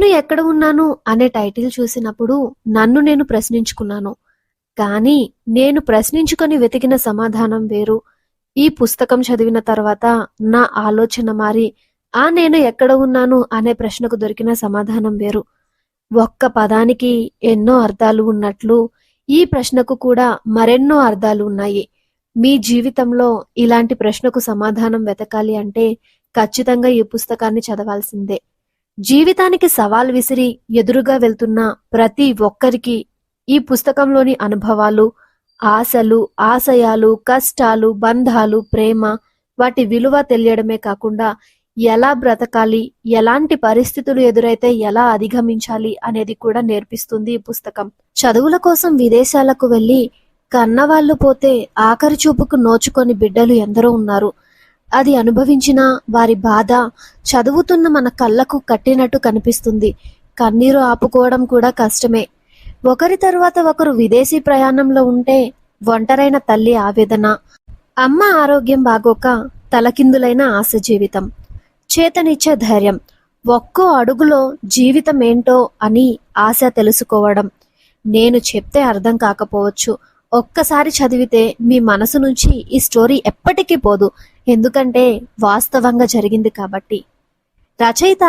నేను ఎక్కడ ఉన్నాను అనే టైటిల్ చూసినప్పుడు నన్ను నేను ప్రశ్నించుకున్నాను. కానీ నేను ప్రశ్నించుకొని వెతికిన సమాధానం వేరు. ఈ పుస్తకం చదివిన తర్వాత నా ఆలోచన మారి నేను ఎక్కడ ఉన్నాను అనే ప్రశ్నకు దొరికిన సమాధానం వేరు. ఒక్క పదానికి ఎన్నో అర్థాలు ఉన్నట్లు ఈ ప్రశ్నకు కూడా మరెన్నో అర్థాలు ఉన్నాయి. మీ జీవితంలో ఇలాంటి ప్రశ్నకు సమాధానం వెతకాలి అంటే ఖచ్చితంగా ఈ పుస్తకాన్ని చదవాల్సిందే. జీవితానికి సవాల్ విసిరి ఎదురుగా వెళ్తున్న ప్రతి ఒక్కరికి ఈ పుస్తకంలోని అనుభవాలు, ఆశలు, ఆశయాలు, కష్టాలు, బంధాలు, ప్రేమ, వాటి విలువ తెలియడమే కాకుండా ఎలా బ్రతకాలి, ఎలాంటి పరిస్థితులు ఎదురైతే ఎలా అధిగమించాలి అనేది కూడా నేర్పిస్తుంది ఈ పుస్తకం. చదువుల కోసం విదేశాలకు వెళ్లి కన్నవాళ్లు పోతే ఆఖరి చూపుకు నోచుకొని బిడ్డలు ఎందరో ఉన్నారు. అది అనుభవించిన వారి బాధ చదువుతున్న మన కళ్ళకు కట్టినట్టు కనిపిస్తుంది. కన్నీరు ఆపుకోవడం కూడా కష్టమే. ఒకరి తర్వాత ఒకరు విదేశీ ప్రయాణంలో ఉంటే ఒంటరైన తల్లి ఆవేదన, అమ్మ ఆరోగ్యం బాగోక తలకిందులైన ఆశ జీవితం, చేతనిచ్చే ధైర్యం, ఒక్కో అడుగులో జీవితం ఏంటో అని ఆశ తెలుసుకోవడం. నేను చెప్తే అర్థం కాకపోవచ్చు, ఒక్కసారి చదివితే మీ మనసు నుంచి ఈ స్టోరీ ఎప్పటికీ పోదు. ఎందుకంటే వాస్తవంగా జరిగింది కాబట్టి. రచయిత